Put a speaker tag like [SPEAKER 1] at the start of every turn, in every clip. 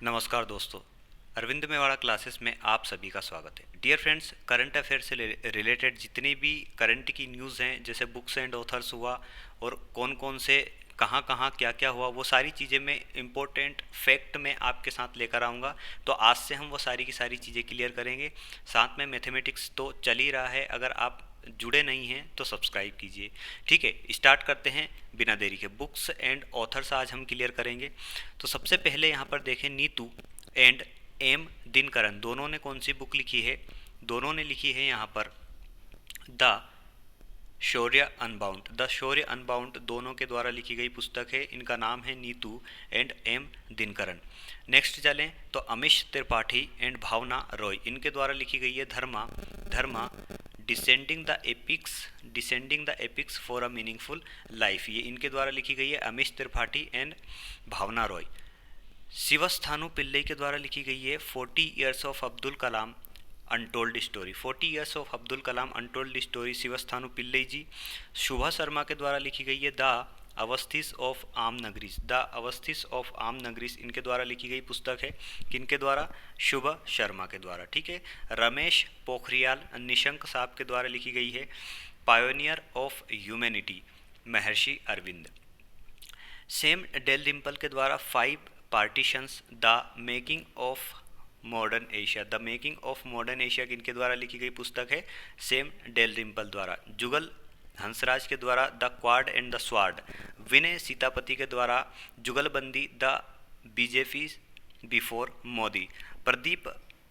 [SPEAKER 1] नमस्कार दोस्तों, अरविंद मेवाड़ा क्लासेस में आप सभी का स्वागत है। डियर फ्रेंड्स, करंट अफेयर से रिलेटेड जितनी भी करंट की न्यूज़ हैं, जैसे बुक्स एंड ऑथर्स हुआ और कौन कौन से कहाँ कहाँ क्या क्या हुआ, वो सारी चीज़ें मैं इम्पोर्टेंट फैक्ट में आपके साथ लेकर आऊँगा। तो आज से हम वो सारी की सारी चीज़ें क्लियर करेंगे। साथ में मैथमेटिक्स तो चल ही रहा है, अगर आप जुड़े नहीं हैं तो सब्सक्राइब कीजिए। ठीक है, स्टार्ट करते हैं बिना देरी के। बुक्स एंड ऑथर्स आज हम क्लियर करेंगे। तो सबसे पहले यहाँ पर देखें, नीतू एंड एम दिनकरन दोनों ने कौन सी बुक लिखी है? दोनों ने लिखी है यहाँ पर the Shaurya unbound. The Shaurya unbound दोनों के द्वारा लिखी गई पुस्तक है। इनका नाम है Neetu and M Dinakaran. Next चलें तो अमीश त्रिपाठी एंड भावना रॉय, इनके द्वारा लिखी गई है Dharma Dharma descending the epics for a meaningful life. ये इनके द्वारा लिखी गई है, अमीश त्रिपाठी एंड भावना रॉय। शिवस्थानु पिल्लई के द्वारा लिखी गई है 40 years of Abdul Kalam untold story. 40 years of Abdul Kalam untold story, Shivasthanu Pillai ji. Shubha Sharma के द्वारा लिखी गई है द अवस्थिस ऑफ आम नगरीस। द अवस्थिस ऑफ आम नगरीस इनके द्वारा लिखी गई पुस्तक है। किनके द्वारा? शुभ शर्मा के द्वारा। ठीक है। रमेश पोखरियाल निशंक साहब के द्वारा लिखी गई है pioneer of humanity, Maharshi Arvind. Same del Dimple के द्वारा 5 partitions, the making of modern Asia. The making of modern Asia किनके द्वारा लिखी गई पुस्तक है? सेम डेल डिम्पल द्वारा। जुगल हंसराज के द्वारा the quad and the sword. Vinay Sitapati के द्वारा Jugalbandi, the BJP before Modi.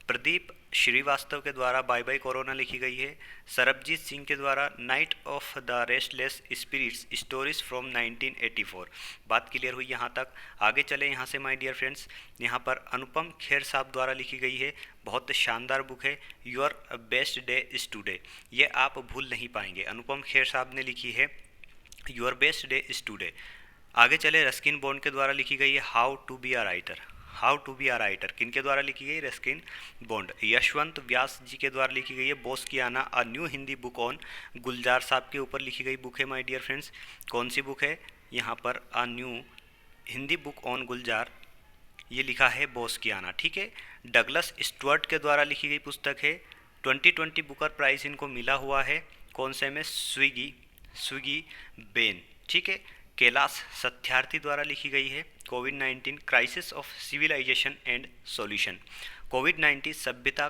[SPEAKER 1] Pradeep Srivastava के द्वारा बाय बाय कोरोना लिखी गई है। सरबजीत सिंह के द्वारा knight of the restless spirits, stories from 1984। बात क्लियर हुई यहाँ तक। आगे चले यहाँ से माय डियर फ्रेंड्स, यहाँ पर अनुपम खेर साहब द्वारा लिखी गई है, बहुत शानदार बुक है, your best day is today. ये आप भूल नहीं पाएंगे, अनुपम खेर साहब ने लिखी है your best day is today. आगे चले, रस्किन बॉन्ड के द्वारा लिखी गई है how to be a writer. How to be a writer किनके द्वारा लिखी गई? Ruskin Bond. यशवंत व्यास जी के द्वारा लिखी गई है Boskiyana, a new Hindi book on. Gulzar साहब के ऊपर लिखी गई बुक है माय डियर फ्रेंड्स। कौन सी बुक है? यहाँ पर a new Hindi book on Gulzar, ये लिखा है बोस्कियाना। ठीक है। डगलस स्टुअर्ट के द्वारा लिखी गई पुस्तक है, 2020 बुकर प्राइज इनको मिला हुआ है। कौन से में? स्विगी बेन। ठीक है। कैलाश सत्यार्थी द्वारा लिखी गई है कोविड-19 crisis of civilisation and solution. कोविड-19 सभ्यता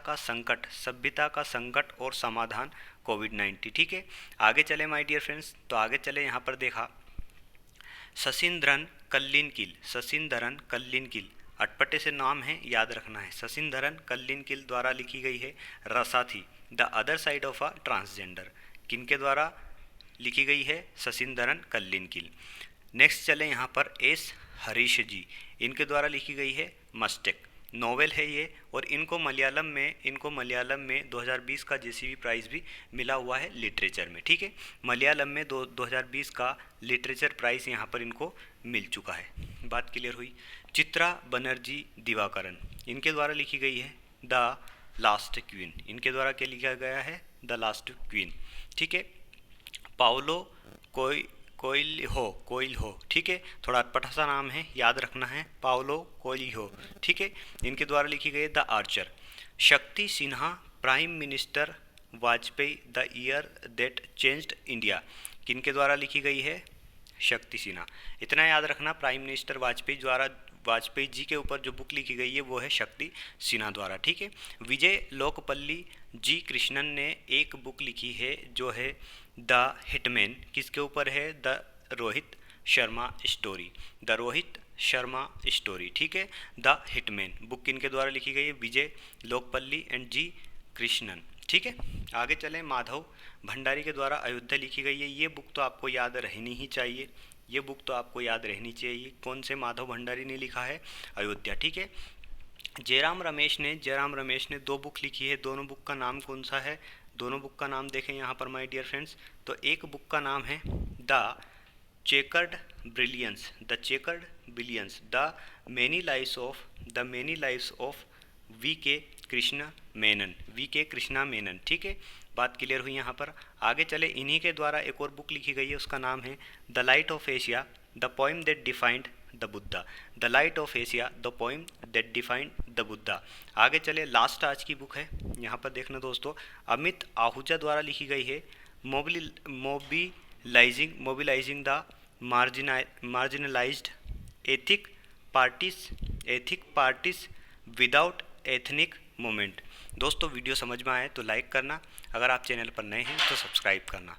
[SPEAKER 1] का संकट और समाधान, कोविड-19। ठीक है। आगे चले माय डियर फ्रेंड्स, तो आगे चले यहाँ पर देखा शशिंधरन कल्लिनकिल, अटपटे से नाम है, याद रखना है। शशिंधरन कल्लिनकिल द्वारा लिखी गई है Rasathi, the other side of a transgender. किनके द्वारा लिखी गई है? शशिंधरन कल्लिनकिल। नेक्स्ट चले यहाँ पर एस हरीश जी, इनके द्वारा लिखी गई है मस्टेक, नोवेल है ये। और इनको मलयालम में 2020 का जेसीबी प्राइज़ भी मिला हुआ है लिटरेचर में। ठीक है। मलयालम में 2020 का लिटरेचर प्राइज़ यहाँ पर इनको मिल चुका है। बात क्लियर हुई। चित्रा बनर्जी दिवाकरन, इनके द्वारा लिखी गई है द लास्ट क्वीन। इनके द्वारा क्या लिखा गया है? The last queen. ठीक है। पाउलो कोइल्हो। ठीक है, थोड़ा अटपटा सा नाम है, याद रखना है, पाउलो कोइल्हो। ठीक है। इनके द्वारा लिखी गई द आर्चर। शक्ति Sinha, prime minister Vajpayee, the year that changed India. किनके द्वारा लिखी गई है? शक्ति सिन्हा। इतना याद रखना, प्राइम मिनिस्टर वाजपेयी जी के ऊपर जो बुक लिखी गई है वो है शक्ति सिन्हा द्वारा। ठीक है। विजय लोकपल्ली जी कृष्णन ने एक बुक लिखी है जो है द हिटमैन। किसके ऊपर है? The Rohit Sharma story, the Rohit Sharma story. ठीक है। द हिटमैन बुक किनके द्वारा लिखी गई है? विजय लोकपल्ली एंड जी कृष्णन। ठीक है। आगे चलें, माधव भंडारी के द्वारा अयोध्या लिखी गई है। ये बुक तो आपको याद रहनी ही चाहिए, ये बुक तो आपको याद रहनी चाहिए। कौन से? माधव भंडारी ने लिखा है अयोध्या। ठीक है। जयराम रमेश ने 2 बुक लिखी है। दोनों बुक का नाम कौन सा है? दोनों बुक का नाम देखें यहाँ पर माय डियर फ्रेंड्स। तो एक बुक का नाम है the chequered brilliance, the many lives of V K Krishna Menon. ठीक है। बात क्लियर हुई यहाँ पर। आगे चले, इन्हीं के द्वारा एक और बुक लिखी गई है, उसका नाम है the light of Asia, the poem that defined the Buddha, the light of Asia, the poem that defined the Buddha. आगे चले, लास्ट आज की बुक है, यहाँ पर देखना दोस्तों, अमित आहूजा द्वारा लिखी गई है, mobilising the marginalised ethic parties without ethnic movement. दोस्तों वीडियो समझ में आए तो लाइक करना, अगर आप चैनल पर नए हैं तो सब्सक्राइब करना।